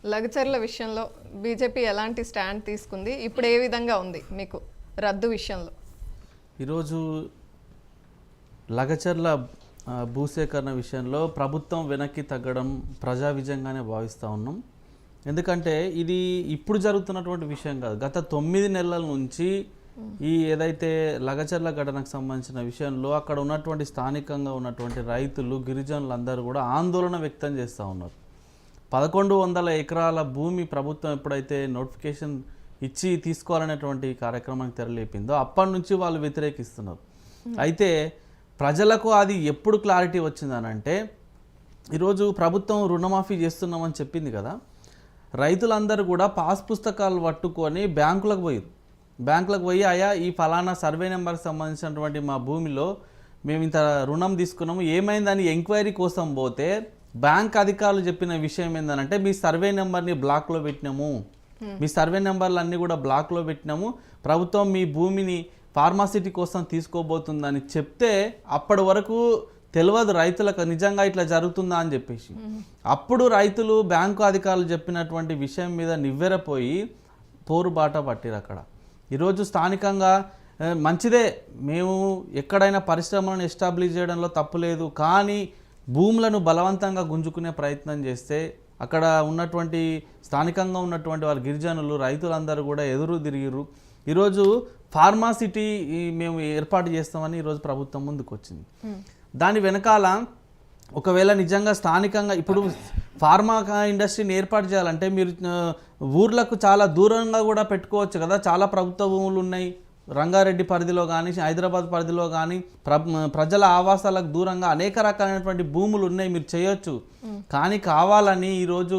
లగచర్ల విషయంలో బీజేపీ ఎలాంటి స్టాండ్ తీసుకుంది, ఇప్పుడు ఏ విధంగా ఉంది మీకు రద్దు విషయంలో? ఈరోజు లగచర్ల భూసేకరణ విషయంలో ప్రభుత్వం వెనక్కి తగ్గడం ప్రజా విజయంగానే భావిస్తూ ఉన్నాం. ఎందుకంటే ఇది ఇప్పుడు జరుగుతున్నటువంటి విషయం కాదు. గత 9 నెలల నుంచి ఈ ఏదైతే లగచర్ల ఘటనకు సంబంధించిన విషయంలో అక్కడ ఉన్నటువంటి స్థానికంగా ఉన్నటువంటి రైతులు గిరిజనులు అందరూ కూడా ఆందోళన వ్యక్తం చేస్తూ ఉన్నారు. 1100 ఎకరాల భూమి ప్రభుత్వం ఎప్పుడైతే నోటిఫికేషన్ ఇచ్చి తీసుకోవాలనేటువంటి కార్యక్రమానికి తెరలేపిందో అప్పటి నుంచి వాళ్ళు వ్యతిరేకిస్తున్నారు. అయితే ప్రజలకు అది ఎప్పుడు క్లారిటీ వచ్చిందనంటే, ఈరోజు ప్రభుత్వం రుణమాఫీ చేస్తున్నామని చెప్పింది కదా, రైతులందరూ కూడా పాస్ పుస్తకాలు పట్టుకొని బ్యాంకులకు పోయి అయ్యా ఈ ఫలానా సర్వే నెంబర్కి సంబంధించినటువంటి మా భూమిలో మేము ఇంత రుణం తీసుకున్నాము, ఏమైందని ఎంక్వైరీ కోసం పోతే బ్యాంక్ అధికారులు చెప్పిన విషయం ఏంటంటే, మీ సర్వే నెంబర్ని బ్లాక్లో పెట్టినాము, మీ సర్వే నెంబర్లు అన్నీ కూడా బ్లాక్లో పెట్టినాము, ప్రభుత్వం మీ భూమిని ఫార్మాసిటీ కోసం తీసుకోబోతుందని చెప్తే అప్పటి వరకు తెలియదు రైతులకు నిజంగా ఇట్లా జరుగుతుందా అని చెప్పేసి. అప్పుడు రైతులు బ్యాంకు అధికారులు చెప్పినటువంటి విషయం మీద నివ్వెరపోయి పోరుబాట పట్టిరు. అక్కడ ఈరోజు స్థానికంగా మంచిదే, మేము ఎక్కడైనా పరిశ్రమలను ఎస్టాబ్లిష్ చేయడంలో తప్పులేదు, కానీ భూములను బలవంతంగా గుంజుకునే ప్రయత్నం చేస్తే అక్కడ ఉన్నటువంటి స్థానికంగా ఉన్నటువంటి వాళ్ళ గిరిజనులు రైతులందరూ కూడా ఎదురు తిరిగిరు. ఈరోజు ఫార్మాసిటీ మేము ఏర్పాటు చేస్తామని ఈరోజు ప్రభుత్వం ముందుకు వచ్చింది. దాని వెనకాల ఒకవేళ నిజంగా స్థానికంగా ఇప్పుడు ఫార్మా ఇండస్ట్రీని ఏర్పాటు చేయాలంటే మీరు ఊర్లకు చాలా దూరంగా కూడా పెట్టుకోవచ్చు కదా. చాలా ప్రభుత్వ భూములు ఉన్నాయి రంగారెడ్డి పరిధిలో కానీ హైదరాబాద్ పరిధిలో కానీ ప్రజల ఆవాసాలకు దూరంగా అనేక రకాలైనటువంటి భూములు ఉన్నాయి, మీరు చేయొచ్చు. కానీ కావాలని ఈరోజు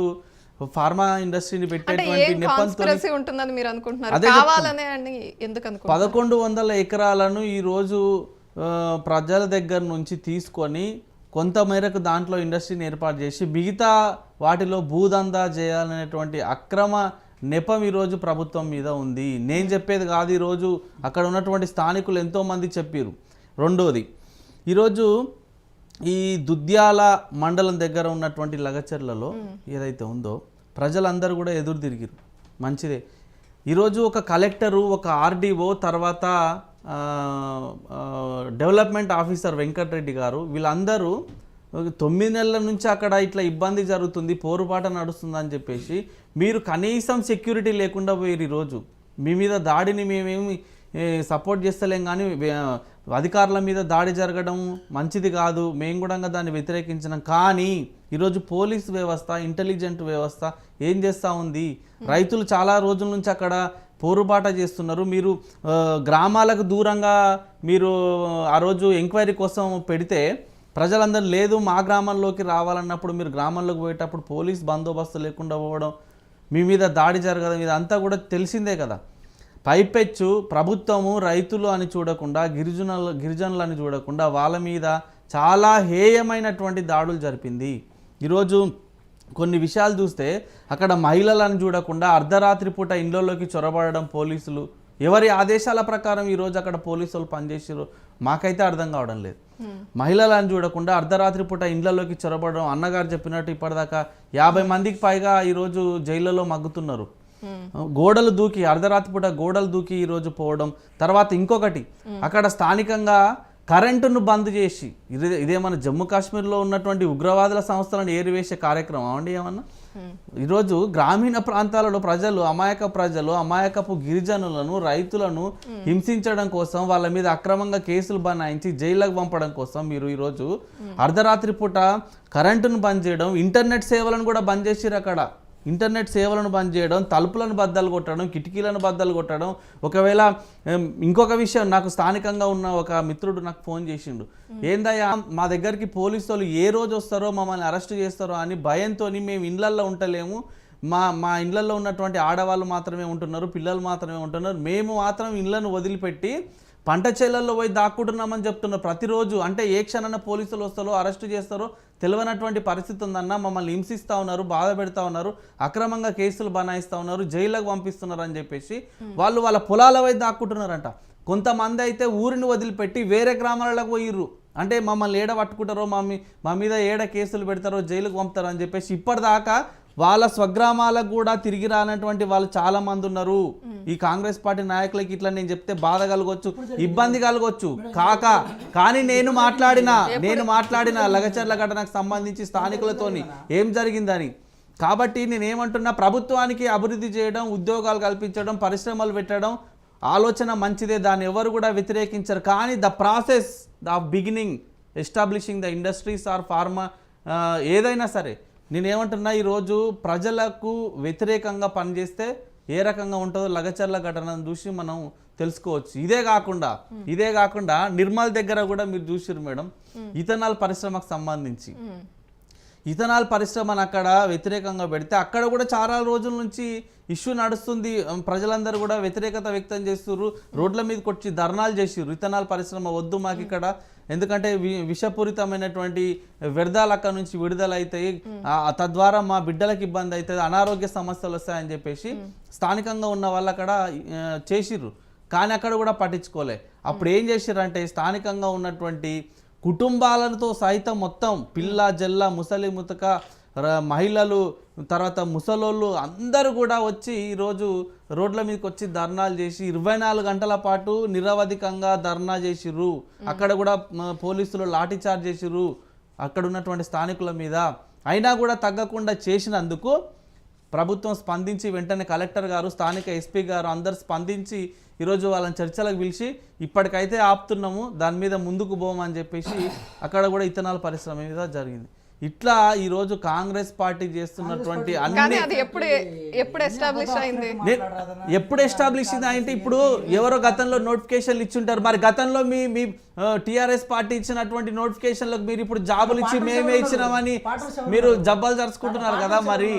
ఫార్మా ఇండస్ట్రీని పెట్టేటువంటి నెపంతో 1100 ఎకరాలను ఈరోజు ప్రజల దగ్గర నుంచి తీసుకొని కొంతమేరకు దాంట్లో ఇండస్ట్రీని ఏర్పాటు చేసి మిగతా వాటిలో భూదందా చేయాలనేటువంటి అక్రమ నెపం ఈరోజు ప్రభుత్వం మీద ఉంది. నేను చెప్పేది కాదు, ఈరోజు అక్కడ ఉన్నటువంటి స్థానికులు ఎంతోమంది చెప్పారు. రెండోది, ఈరోజు ఈ దుద్యాల మండలం దగ్గర ఉన్నటువంటి లగచర్లలో ఏదైతే ఉందో ప్రజలందరూ కూడా ఎదురు తిరిగిరు. మంచిదే, ఈరోజు ఒక కలెక్టరు, ఒక ఆర్డీఓ, తర్వాత డెవలప్మెంట్ ఆఫీసర్ వెంకటరెడ్డి గారు వీళ్ళందరూ 9 నెలల నుంచి అక్కడ ఇట్లా ఇబ్బంది జరుగుతుంది, పోరుబాట నడుస్తుంది అని చెప్పేసి మీరు కనీసం సెక్యూరిటీ లేకుండా పోయారు. ఈరోజు మీ మీద దాడిని మేమేమి సపోర్ట్ చేస్తలేం, కానీ అధికారుల మీద దాడి జరగడం మంచిది కాదు, మేము కూడా దాన్ని వ్యతిరేకించినాం. కానీ ఈరోజు పోలీస్ వ్యవస్థ, ఇంటెలిజెంట్ వ్యవస్థ ఏం చేస్తూ ఉంది? రైతులు చాలా రోజుల నుంచి అక్కడ పోరుబాట చేస్తున్నారు. మీరు గ్రామాలకు దూరంగా మీరు ఆ రోజు ఎంక్వైరీ కోసం పెడితే ప్రజలందరూ లేదు మా గ్రామంలోకి రావాలన్నప్పుడు మీరు గ్రామంలోకి పోయేటప్పుడు పోలీస్ బందోబస్తు లేకుండా పోవడం, మీ మీద దాడి జరగడం, ఇదంతా కూడా తెలిసిందే కదా. పైపెచ్చు ప్రభుత్వము రైతులు అని చూడకుండా గిరిజనులు అని చూడకుండా వాళ్ళ మీద చాలా హేయమైనటువంటి దాడులు జరిపింది. ఈరోజు కొన్ని విషయాలు చూస్తే అక్కడ మహిళలను చూడకుండా అర్ధరాత్రి పూట ఇండ్లలోకి చొరబడడం, పోలీసులు ఎవరి ఆదేశాల ప్రకారం ఈరోజు అక్కడ పోలీసులు పనిచేసారు మాకైతే అర్థం కావడం లేదు. మహిళలను చూడకుండా అర్ధరాత్రి పూట ఇండ్లలోకి చొరబడడం, అన్నగారు చెప్పినట్టు ఇప్పటిదాకా 50 మందికి పైగా ఈరోజు జైళ్ళలో మగ్గుతున్నారు. గోడలు దూకి అర్ధరాత్రి పూట గోడలు దూకి ఈరోజు పోవడం. తర్వాత ఇంకొకటి, అక్కడ స్థానికంగా కరెంటును బంద్ చేసి ఇదేమన్నా జమ్మూ కాశ్మీర్లో ఉన్నటువంటి ఉగ్రవాదుల సంస్థలను ఏరివేసే కార్యక్రమం అండి ఏమన్నా? ఈరోజు గ్రామీణ ప్రాంతాలలో అమాయకపు గిరిజనులను, రైతులను హింసించడం కోసం, వాళ్ళ మీద అక్రమంగా కేసులు బనాయించి జైళ్ళకు పంపడం కోసం మీరు ఈరోజు అర్ధరాత్రి పూట కరెంటును బంద్ చేయడం, ఇంటర్నెట్ సేవలను కూడా బంద్ చేసిరు. అక్కడ ఇంటర్నెట్ సేవలను బంద్ చేయడం, తలుపులను బద్దలు కొట్టడం, కిటికీలను బద్దలు కొట్టడం. ఒకవేళ ఇంకొక విషయం, నాకు స్థానికంగా ఉన్న ఒక మిత్రుడు నాకు ఫోన్ చేసిండు, ఏందయ్యా మా దగ్గరికి పోలీసు వాళ్ళు ఏ రోజు వస్తారో మమ్మల్ని అరెస్ట్ చేస్తారో అని భయంతో మేము ఇళ్లల్లో ఉండలేము, మా ఇళ్లలో ఉన్నటువంటి ఆడవాళ్ళు మాత్రమే ఉంటున్నారు, పిల్లలు మాత్రమే ఉంటున్నారు, మేము మాత్రం ఇళ్లను వదిలిపెట్టి పంట చేలల్లో పోయి దాక్కుంటున్నామని చెప్తున్నారు ప్రతిరోజు. అంటే ఏ క్షణాన పోలీసులు వస్తారో అరెస్టు చేస్తారో తెలియనటువంటి పరిస్థితి ఉందన్న, మమ్మల్ని హింసిస్తూ ఉన్నారు, బాధ పెడతా ఉన్నారు, అక్రమంగా కేసులు బనాయిస్తూ ఉన్నారు, జైళ్ళకు పంపిస్తున్నారు అని చెప్పేసి వాళ్ళు వాళ్ళ పొలాల వైపు దాక్కుంటున్నారంట. కొంతమంది అయితే ఊరిని వదిలిపెట్టి వేరే గ్రామాలకు పోయిర్రు. అంటే మమ్మల్ని ఏడ పట్టుకుంటారో, మా మీద ఏడ కేసులు పెడతారో, జైలుకు పంపుతారో అని చెప్పేసి ఇప్పటిదాకా వాళ్ళ స్వగ్రామాలకు కూడా తిరిగి రానటువంటి వాళ్ళు చాలా మంది ఉన్నారు. ఈ కాంగ్రెస్ పార్టీ నాయకులకి ఇట్లా నేను చెప్తే బాధ కలగొచ్చు, ఇబ్బంది కలగొచ్చు కానీ నేను మాట్లాడిన లగచర్ల ఘటనకు సంబంధించి స్థానికులతోని ఏం జరిగిందని. కాబట్టి నేనేమంటున్నా, ప్రభుత్వానికి అభివృద్ధి చేయడం, ఉద్యోగాలు కల్పించడం, పరిశ్రమలు పెట్టడం ఆలోచన మంచిదే, దాన్ని ఎవరు కూడా వ్యతిరేకించరు. కానీ the process of beginning establishing the industries or pharma ఏదైనా సరే, నేనేమంటున్నా, ఈరోజు ప్రజలకు వ్యతిరేకంగా పనిచేస్తే ఏ రకంగా ఉంటుందో లగచర్ల ఘటనను చూసి మనం తెలుసుకోవచ్చు. ఇదే కాకుండా నిర్మల్ దగ్గర కూడా మీరు చూసారు మేడం, ఇథనాల్ పరిశ్రమకు సంబంధించి ఇథనాల్ పరిశ్రమను అక్కడ వ్యతిరేకంగా పెడితే అక్కడ కూడా చాలా రోజుల నుంచి ఇష్యూ నడుస్తుంది. ప్రజలందరూ కూడా వ్యతిరేకత వ్యక్తం చేస్తున్నారు, రోడ్ల మీదకి వచ్చి ధర్నాలు చేసిర్రు. ఇథనాల్ పరిశ్రమ వద్దు మాకు ఇక్కడ, ఎందుకంటే విషపూరితమైనటువంటి వ్యర్థాలు అక్కడ నుంచి విడుదల అవుతాయి, తద్వారా మా బిడ్డలకు ఇబ్బంది అవుతుంది, అనారోగ్య సమస్యలు వస్తాయని చెప్పేసి స్థానికంగా ఉన్న వాళ్ళు అక్కడ చేసిర్రు. కానీ అక్కడ కూడా పట్టించుకోలే. అప్పుడు ఏం చేసిర్రంటే, స్థానికంగా ఉన్నటువంటి కుటుంబాలతో సైతం మొత్తం పిల్ల జల్ల ముసలి ముతక మహిళలు తర్వాత ముసలోళ్ళు అందరూ కూడా వచ్చి ఈరోజు రోడ్ల మీదకి వచ్చి ధర్నాలు చేసి 24 గంటల పాటు నిరవధికంగా ధర్నా చేసిర్రు. అక్కడ కూడా పోలీసులు లాఠీ చార్జ్ చేసిర్రు అక్కడ ఉన్నటువంటి స్థానికుల మీద. అయినా కూడా తగ్గకుండా చేసినందుకు ప్రభుత్వం స్పందించి వెంటనే కలెక్టర్ గారు, స్థానిక ఎస్పీ గారు అందరు స్పందించి ఈరోజు వాళ్ళని చర్చలకు పిలిచి ఇప్పటికైతే ఆపుతున్నాము, దాని మీద ముందుకు పోమని చెప్పేసి అక్కడ కూడా ఇథనాల్ పరిశ్రమ మీద జరిగింది. ఇట్లా ఈరోజు కాంగ్రెస్ పార్టీ చేస్తున్నటువంటి అన్ని ఎప్పుడు ఎస్టాబ్లిష్ అయింది అంటే ఇప్పుడు ఎవరో గతంలో నోటిఫికేషన్లు ఇచ్చుంటారు. మరి గతంలో మీ టిఆర్ఎస్ పార్టీ ఇచ్చినటువంటి నోటిఫికేషన్లకు మీరు ఇప్పుడు జాబులు ఇచ్చి మేమే ఇచ్చినామని మీరు జబ్బాలు జరుచుకుంటున్నారు కదా. మరి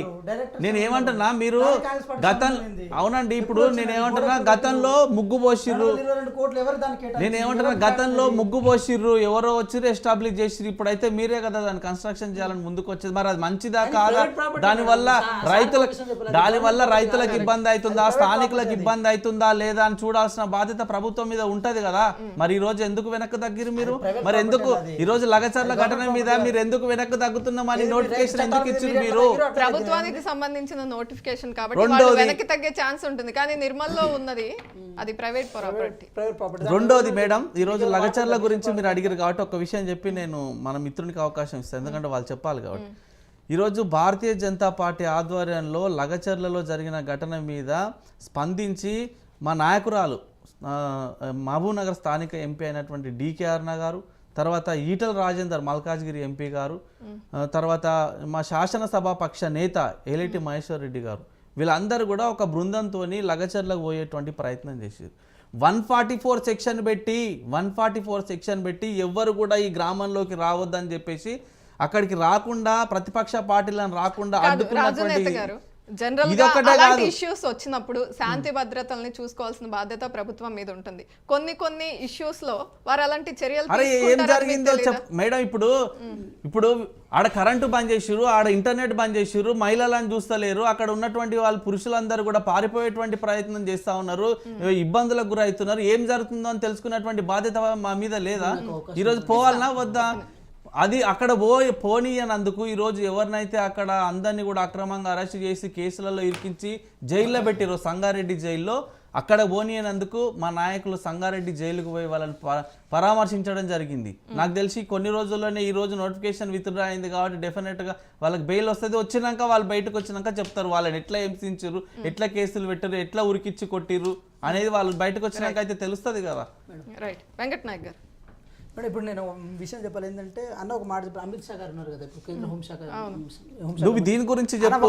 నేనేమంటున్నా, మీరు అవునండి, ఇప్పుడు నేనేమంటున్నా, గతంలో ముగ్గు పోసిర్రు, ఎవరో వచ్చి ఎస్టాబ్లిష్ చేసిర్రు. ఇప్పుడైతే మీరే కదా దాన్ని కన్స్ట్రక్షన్ చేయాలని ముందుకు వచ్చేది. మరి అది మంచిదా కాదా? దానివల్ల రైతులకు ఇబ్బంది అవుతుందా, స్థానికులకు ఇబ్బంది అవుతుందా లేదా అని చూడాల్సిన బాధ్యత ప్రభుత్వం మీద ఉంటది కదా. మరి ఈ రోజు ఎందుకు వెనక్కి తగ్గిరు మీరు? మరి ఎందుకు ఈ రోజు లగచర్ల ఘటన మీద మీరు ఎందుకు వెనక్కి తగ్గుతున్నామని నోటిఫికేషన్ ఎందుకు ఇచ్చారు మీరు? ప్రభుత్వానికి సంబంధించిన నోటిఫికేషన్ కాబట్టి వెనక్కి తగ్గే ఛాన్స్ ఉంటుంది. కానీ నిర్మల్లో ఉన్నది అది ప్రైవేట్ ప్రాపర్టీ. రెండోది మేడం, ఈ రోజు లగచర్ల గురించి మీరు అడిగారు కాబట్టి ఒక విషయం చెప్పి నేను మన మిత్రునికి అవకాశం ఇస్తాను, ఎందుకంటే వాళ్ళు చెప్పాలి కాబట్టి. ఈరోజు భారతీయ జనతా పార్టీ ఆధ్వర్యంలో లగచర్లలో జరిగిన ఘటన మీద స్పందించి మా నాయకురాలు మహబూబ్ నగర్ స్థానిక ఎంపీ అయినటువంటి డికే అరుణ గారు, తర్వాత ఈటల రాజేందర్ మల్కాజ్గిరి ఎంపీ గారు, తర్వాత మా శాసనసభ పక్ష నేత ఏలేటి మహేశ్వర్ రెడ్డి గారు, వీళ్ళందరూ కూడా ఒక బృందంతో లగచర్లకు పోయేటువంటి ప్రయత్నం చేశారు. 144 సెక్షన్ పెట్టి ఎవ్వరు కూడా ఈ గ్రామంలోకి రావద్దని చెప్పేసి అక్కడికి రాకుండా ప్రతిపక్ష పార్టీలను రాకుండా అడ్డుకున్నటువంటి ఇష్యూస్ వచ్చినప్పుడు శాంతి భద్రతల్ని చూసుకోవాల్సిన బాధ్యత ప్రభుత్వం మీద ఉంటుంది. కొన్ని ఇష్యూస్ లో వారు అలాంటి చర్యలు ఏం జరిగిందో మేడం, ఇప్పుడు ఆడ కరెంటు బంద్ చేసిర్రు, ఆడ ఇంటర్నెట్ బంద్ చేసిర్రు, మహిళలను చూస్తలేరు, అక్కడ ఉన్నటువంటి వాళ్ళు పురుషులందరూ కూడా పారిపోయేటువంటి ప్రయత్నం చేస్తా ఉన్నారు, ఇబ్బందులకు గురవుతున్నారు. ఏం జరుగుతుందో అని తెలుసుకున్నటువంటి బాధ్యత మా మీద లేదా? ఈరోజు పోవాలనా వద్దా? అది అక్కడ పోనీయనందుకు ఈరోజు ఎవరినైతే అక్కడ అందరినీ కూడా అక్రమంగా అరెస్ట్ చేసి కేసులలో ఇరికించి జైల్లో పెట్టిరో, సంగారెడ్డి జైల్లో, అక్కడ పోనీయనందుకు మా నాయకులు సంగారెడ్డి జైలుకు పోయి వాళ్ళని పరామర్శించడం జరిగింది. నాకు తెలిసి కొన్ని రోజుల్లోనే ఈ రోజు నోటిఫికేషన్ విత్డ్రా అయింది కాబట్టి డెఫినెట్గా వాళ్ళకి బెయిల్ వస్తుంది. వచ్చినాక వాళ్ళు బయటకు వచ్చినాక చెప్తారు వాళ్ళని ఎట్లా హింసించారు, ఎట్లా కేసులు పెట్టారు, ఎట్లా ఉరికిచ్చి కొట్టిర్రు అనేది వాళ్ళు బయటకు వచ్చినాక అయితే తెలుస్తుంది కదా. రైట్, వెంకట్ నాయక్ గారు. మేడం, ఇప్పుడు నేను విషయం చెప్పాలి ఏంటంటే, అన్న ఒక మాట చెప్పారు, అమిత్ షా గారు ఉన్నారు కదా ఇప్పుడు కేంద్ర హోంశాఖ, నువ్వు దీని గురించి చెప్పు.